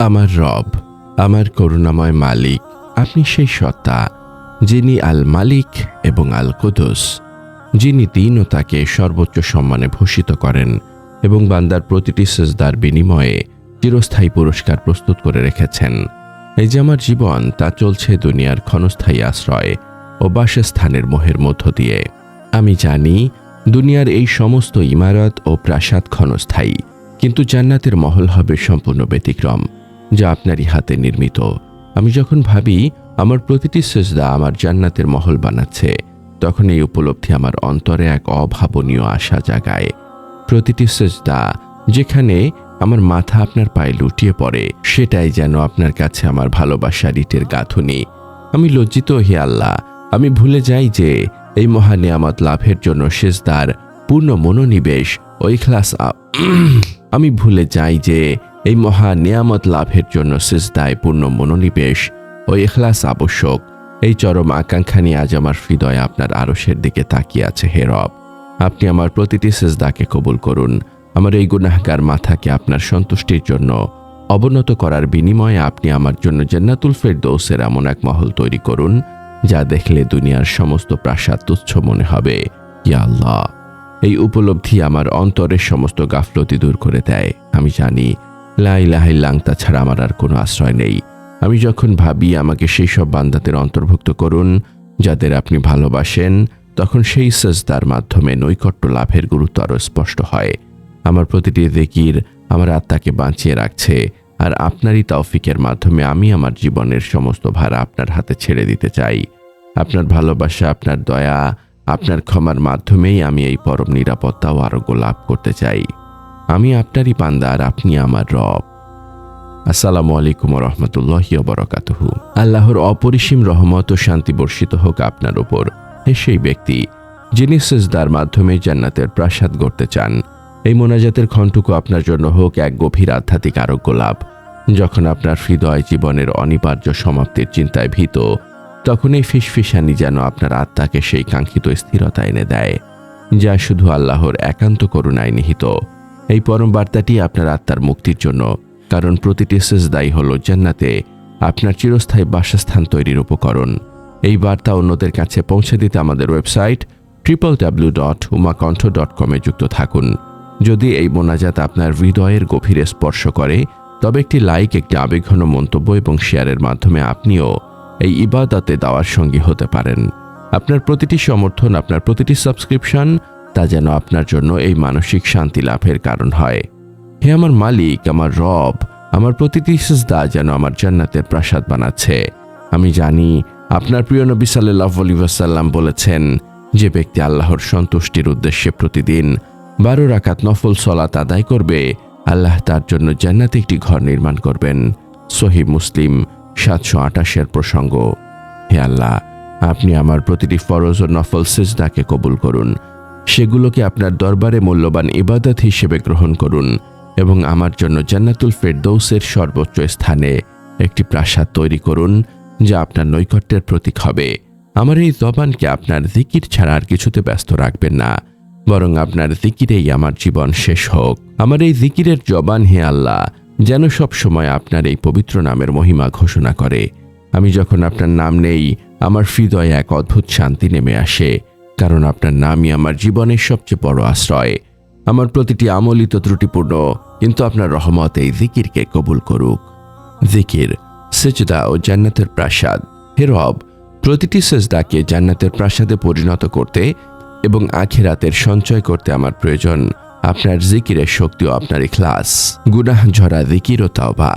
আমার রব, আমার করুণাময় মালিক, আপনি সেই সত্তা যিনি আল মালিক এবং আল কুদুস, যিনি দীনতাকে সর্বোচ্চ সম্মানে ভূষিত করেন এবং বান্দার প্রতিটি সিজদার বিনিময়ে চিরস্থায়ী পুরস্কার প্রস্তুত করে রেখেছেন। এই যে আমার জীবন, তা চলছে দুনিয়ার ক্ষণস্থায়ী আশ্রয় ও বাসস্থানের মোহের মধ্য দিয়ে। আমি জানি দুনিয়ার এই সমস্ত ইমারত ও প্রাসাদ ক্ষণস্থায়ী, কিন্তু জান্নাতের মহল হবে সম্পূর্ণ ব্যতিক্রম, যা আপনারই হাতে নির্মিত। আমি যখন ভাবি আমার প্রতিটি সিজদা আমার জান্নাতের মহল বানাচ্ছে, তখন এই উপলব্ধি আমার অন্তরে এক অভাবনীয় আশা জাগায়। প্রতিটি সিজদা যেখানে আমার মাথা আপনার পায়ে লুটিয়ে পড়ে, সেটাই যেন আপনার কাছে আমার ভালোবাসার ইটের গাঁথুনি। আমি লজ্জিত, হে আল্লাহ, আমি ভুলে যাই যে এই মহা নেয়ামত লাভের জন্য সিজদার পূর্ণ মনোনিবেশ ও ইখলাস আমি ভুলে যাই যে এই মহা নেয়ামত লাভের জন্য সিজদায় পূর্ণ মনোনিবেশ ও ইখলাস আবশ্যক। এই চরম আকাঙ্ক্ষা নিয়ে আজ আমার হৃদয় আপনার আরশের দিকে তাকিয়ে আছে। হে রব, আপনি আমার প্রতিটি সিজদাকে কবুল করুন। আমার এই গুনাহগার মাথাকে আপনার সন্তুষ্টির জন্য অবনত করার বিনিময়ে আপনি আমার জন্য জান্নাতুল ফেরদৌসের এমন এক মহল তৈরি করুন, যা দেখলে দুনিয়ার সমস্ত প্রাসাদ তুচ্ছ মনে হবে। ইয়া আল্লাহ, এই উপলব্ধি আমার অন্তরের সমস্ত গাফলতি দূর করে দেয়। আমি জানি লা ইলাহা ইল্লাল্লাহ ছাড়া আমার আর কোনো আশ্রয় নেই। আমি যখন ভাবি আমাকে সেই সব বান্দাদের অন্তর্ভুক্ত করুন যাদের আপনি ভালোবাসেন, তখন সেই সিজদার মাধ্যমে নৈকট্য লাভের গুরুত্ব আরও স্পষ্ট হয়। আমার প্রতিটি যিকির আমার আত্মাকে বাঁচিয়ে রাখছে, আর আপনারই তৌফিকের মাধ্যমে আমি আমার জীবনের সমস্ত ভার আপনার হাতে ছেড়ে দিতে চাই। আপনার ভালোবাসা, আপনার দয়া, আপনার ক্ষমার মাধ্যমেই আমি এই পরম নিরাপত্তা ও আরোগ্য লাভ করতে চাই। আমি আপনারই বান্দা, আর আপনি আমার রব। আসসালামু আলাইকুম ওয়া রাহমাতুল্লাহি ওয়া বারাকাতুহু। আল্লাহর অপরিসীম রহমত ও শান্তি বর্ষিত হোক আপনার উপর, হে সেই ব্যক্তি যিনি সিজদার মাধ্যমে জান্নাতের প্রাসাদ গড়তে চান। এই মোনাজাতের ক্ষণটুকু আপনার জন্য হোক এক গভীর আধ্যাত্মিক আরোগ্য লাভ। যখন আপনার হৃদয় জীবনের অনিবার্য সমাপ্তির চিন্তায় ভীত, তখন এই ফিসফিসানি যেন আপনার আত্মাকে সেই কাঙ্ক্ষিত স্থিরতা এনে দেয়, যা শুধু আল্লাহর একান্ত করুণায় নিহিত। এই পরম বার্তাটি আপনার আত্মার মুক্তির জন্য, কারণ প্রতিটি সিজদাই হলো জান্নাতে আপনার চিরস্থায়ী বাসস্থান তৈরির উপকরণ। এই বার্তা অন্যদের কাছে পৌঁছে দিতে আমাদের ওয়েবসাইট www.umakantha.com-এ যুক্ত থাকুন। যদি এই মোনাজাত আপনার হৃদয়ের গভীরে স্পর্শ করে, তবে একটি লাইক, একটি আবেগঘন মন্তব্য এবং শেয়ারের মাধ্যমে আপনিও এই ইবাদতে দাওয়ার সঙ্গী হতে পারেন। আপনার প্রতিটি সমর্থন, আপনার প্রতিটি সাবস্ক্রিপশন, তা যেন আপনার জন্য এই মানসিক শান্তি লাভের কারণ হয়। হে আমার মালিক, আমার রব, আমার প্রতিটি সিজদা যেন আমার জান্নাতের প্রাসাদ বানাচ্ছে। আমি জানি আপনার প্রিয় নবী সাল্লাল্লাহু আলাইহি ওয়াসাল্লাম বলেছেন, যে ব্যক্তি আল্লাহর সন্তুষ্টির উদ্দেশ্যে প্রতিদিন 12 রাকাত নফল সালাত আদায় করবে, আল্লাহ তার জন্য জান্নাতে একটি ঘর নির্মাণ করবেন। সহিহ মুসলিম 728-এর প্রসঙ্গ। হে আল্লাহ, আপনি আমার প্রতিটি ফরজ ও নফল সিজদাকে কবুল করুন, সেগুলোকে আপনার দরবারে মূল্যবান ইবাদত হিসেবে গ্রহণ করুন এবং আমার জন্য জান্নাতুল ফেরদৌসের সর্বোচ্চ স্থানে একটি প্রাসাদ তৈরি করুন, যা আপনার নৈকট্যের প্রতীক হবে। আমার এই জবানকে আপনার জিকির ছাড়া আর কিছুতে ব্যস্ত রাখবেন না, বরং আপনার জিকিরেই আমার জীবন শেষ হোক। আমার এই জিকিরের জবান, হে আল্লাহ, যেন সব সময় আপনার এই পবিত্র নামের মহিমা ঘোষণা করে। আমি যখন আপনার নাম নেই, আমার হৃদয়ে এক অদ্ভুত শান্তি নেমে আসে, কারণ আপনার নামই আমার জীবনের সবচেয়ে বড় আশ্রয়। আমার প্রতিটি আমলই তো ত্রুটিপূর্ণ, কিন্তু আপনার রহমত এই জিকিরকে কবুল করুক। জিকির, সিজদা ও জান্নাতের প্রাসাদ। হে রব, প্রতিটি সিজদাকে জান্নাতের প্রাসাদে পরিণত করতে এবং আখিরাতের সঞ্চয় করতে আমার প্রয়োজন আপনার জিকিরের শক্তি ও আপনার ইখলাস। গুনাহ ঝরা জিকির ও তাওবা।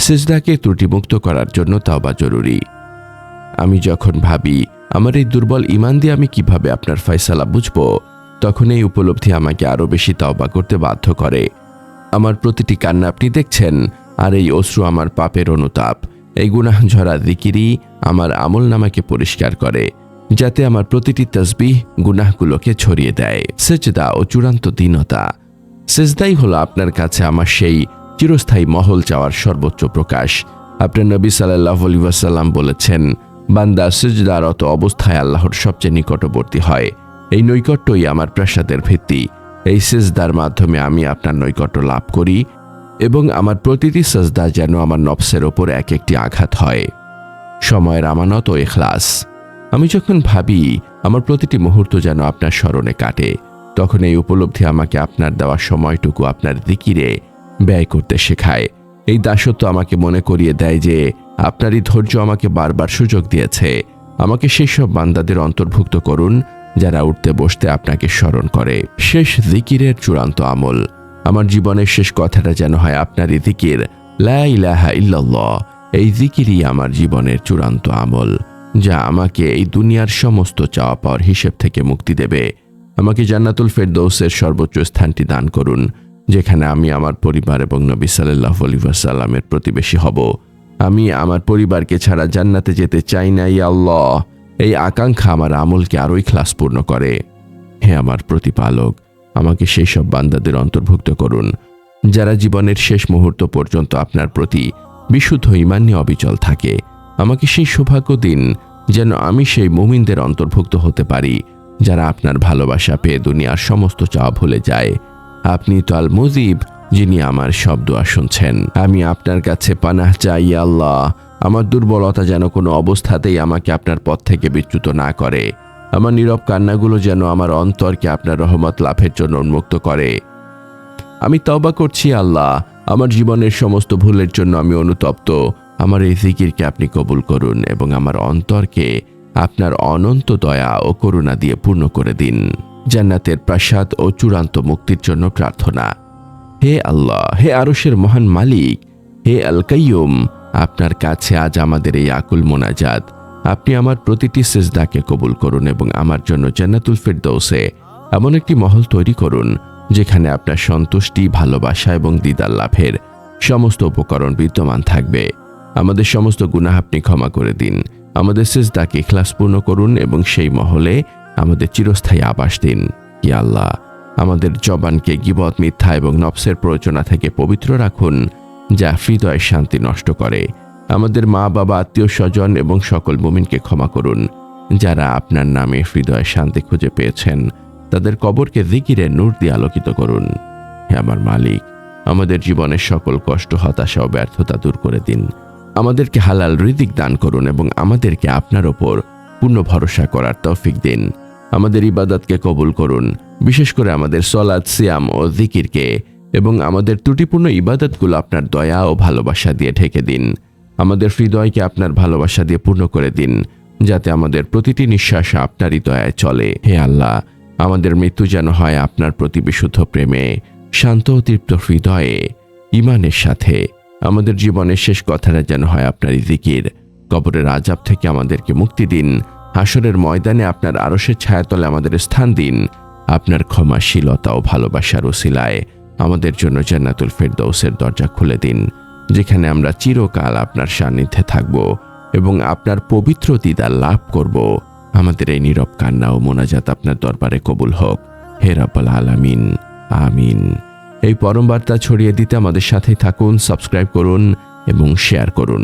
সিজদাকে ত্রুটিমুক্ত করার জন্য তাওবা জরুরি। আমি যখন ভাবি আমার এই দুর্বল ঈমান দিয়ে আমি কিভাবে আপনার ফয়সালা বুঝব, তখন এই উপলব্ধি আমাকে আরও বেশি তাওবা করতে বাধ্য করে। আমার প্রতিটি কান্না আপনি দেখছেন, আর এই অশ্রু আমার পাপের অনুতাপ। এই গুনাহ ঝরা জিকিরই আমার আমলনামাকে পরিষ্কার করে, যাতে আমার প্রতিটি তাসবিহ গুনাহগুলোকে ছড়িয়ে দেয়। সিজদা ও চূড়ান্ত দীনতা। সিজদাই হলো আপনার কাছে আমার সেই চিরস্থায়ী মহল চাওয়ার সর্বোচ্চ প্রকাশ। আপনার নবী সাল্লাল্লাহু আলাইহি ওয়াসাল্লাম বলেছেন, বান্দা সিজদারত অবস্থায় আল্লাহর সবচেয়ে নিকটবর্তী হয়। এই নৈকট্যই আমার প্রাসাদের ভিত্তি। এই সিজদার মাধ্যমে আমি আপনার নৈকট্য লাভ করি এবং আমার প্রতিটি সাজদা যেন আমার নফসের ওপর এক একটি আঘাত হয়। সময়ের আমানত ও ইখলাস। আমি যখন ভাবি আমার প্রতিটি মুহূর্ত যেন আপনার স্মরণে কাটে, তখন এই উপলব্ধি আমাকে আপনার দেওয়া সময়টুকু আপনার জিকিরে ব্যয় করতে শেখায়। এই দাসত্ব আমাকে মনে করিয়ে দেয় যে আপনারই ধৈর্য আমাকে বারবার সুযোগ দিয়েছে। আমাকে সেই সব বান্দাদের অন্তর্ভুক্ত করুন যারা উঠতে বসতে আপনাকে স্মরণ করে। শেষ জিকিরের চূড়ান্ত আমল। আমার জীবনের শেষ কথাটা যেন হয় আপনারই জিকির, লা ইলাহা ইল্লাল্লাহ। এই জিকিরই আমার জীবনের চূড়ান্ত আমল, যা আমাকে এই দুনিয়ার সমস্ত চাওয়া পাওয়ার হিসেব থেকে মুক্তি দেবে। আমাকে জান্নাতুল ফেরদৌসের সর্বোচ্চ স্থানটি দান করুন, যেখানে আমি আমার পরিবার এবং নবী সাল্লাল্লাহু আলাইহি ওয়াসাল্লামের প্রতিবেশী হব। আমি আমার পরিবারকে ছাড়া জান্নাতে যেতে চাই না, ইয়া আল্লাহ। এই আকাঙ্ক্ষা আমার আমলকে আরও ইখলাসপূর্ণ করে। হে আমার প্রতিপালক, আমাকে সেই সব বান্দাদের অন্তর্ভুক্ত করুন যারা জীবনের শেষ মুহূর্ত পর্যন্ত আপনার প্রতি বিশুদ্ধ ঈমান নিয়ে অবিচল থাকে। আমাকে সেই সৌভাগ্য দিন যেন আমি সেই মুমিনদের অন্তর্ভুক্ত হতে পারি যারা আপনার ভালোবাসা পেয়ে দুনিয়ার সমস্ত চাওয়া ভুলে যায়। আপনি তো আল মুজিব, যিনি আমার সব দোয়া শুনছেন। আমি আপনার কাছে পানাহ চাই, ইয়া আল্লাহ। আমার দুর্বলতা যেন কোনো অবস্থাতেই আমাকে আপনার পথ থেকে বিচ্যুত না করে। আমার নীরব কান্নাগুলো যেন আমার অন্তরকে আপনার রহমত লাভের জন্য উন্মুক্ত করে। আমি তওবা করছি আল্লাহ, আমার জীবনের সমস্ত ভুলের জন্য আমি অনুতপ্ত। আমার এই জিকিরকে আপনি কবুল করুন এবং আমার অন্তরকে আপনার অনন্ত দয়া ও করুণা দিয়ে পূর্ণ করে দিন। জান্নাতের প্রাসাদ ও চূড়ান্ত মুক্তির জন্য প্রার্থনা। হে আল্লাহ, হে আরশের মহান মালিক, হে আল কাইয়ুম, আপনার কাছে আজ আমাদের এই আকুল মোনাজাত। আপনি আমার প্রতিটি সিজদাকে কবুল করুন এবং আমার জন্য জান্নাতুল ফেরদৌসে এমন একটি মহল তৈরি করুন যেখানে আপনার সন্তুষ্টি, ভালোবাসা এবং দিদার লাভের সমস্ত উপকরণ বিদ্যমান থাকবে। আমাদের সমস্ত গুনাহ আপনি ক্ষমা করে দিন। আমাদের সিজদাকে ইখলাসপূর্ণ করুন এবং সেই মহলে আমাদের চিরস্থায়ী আবাস দিন। ইয়া আল্লাহ, আমাদের জবানকে গীবত, মিথ্যা এবং নফসের প্ররোচনা থেকে পবিত্র রাখুন, যা হৃদয়ের শান্তি নষ্ট করে। আমাদের মা বাবা, আত্মীয় স্বজন এবং সকল মুমিনকে ক্ষমা করুন যারা আপনার নামে হৃদয়ের শান্তি খুঁজে পেয়েছেন। তাদের কবরকে জিকিরের নূর দিয়ে আলোকিত করুন। হে আমার মালিক, আমাদের জীবনের সকল কষ্ট, হতাশা ও ব্যর্থতা দূর করে দিন। আমাদেরকে হালাল রিজিক দান করুন এবং আমাদেরকে আপনার ওপর পূর্ণ ভরসা করার তৌফিক দিন। আমাদের ইবাদতকে কবুল করুন, বিশেষ করে আমাদের সালাত, সিয়াম ও জিকিরকে, এবং আমাদের ত্রুটিপূর্ণ ইবাদতগুলো আপনার দয়া ও ভালোবাসা দিয়ে ঢেকে দিন। আমাদের হৃদয়কে আপনার ভালোবাসা দিয়ে পূর্ণ করে দিন, যাতে আমাদের প্রতিটি নিঃশ্বাস আপনারই দয়ায় চলে। হে আল্লাহ, আমাদের মৃত্যু যেন হয় আপনার প্রতি বিশুদ্ধ প্রেমে, শান্ত ও তৃপ্ত হৃদয়ে, ঈমানের সাথে। আমাদের জীবনের শেষ কথাটা যেন হয় আপনারই জিকির। কবরের আযাব থেকে আমাদেরকে মুক্তি দিন। হাসরের ময়দানে আপনার আরশের ছায়াতলে আমাদের স্থান দিন। আপনার ক্ষমাশীলতা ও ভালোবাসার ওসিলায় আমাদের জন্য জান্নাতুল ফেরদৌসের দরজা খুলে দিন, যেখানে আমরা চিরকাল আপনার সান্নিধ্যে থাকব এবং আপনার পবিত্র দিদার লাভ করব। আমাদের এই নীরব কান্না ও মোনাজাত আপনার দরবারে কবুল হোক। হে রাব্বুল আলামিন, আমিন। এই পরম বার্তা ছড়িয়ে দিতে আমাদের সাথেই থাকুন, সাবস্ক্রাইব করুন এবং শেয়ার করুন।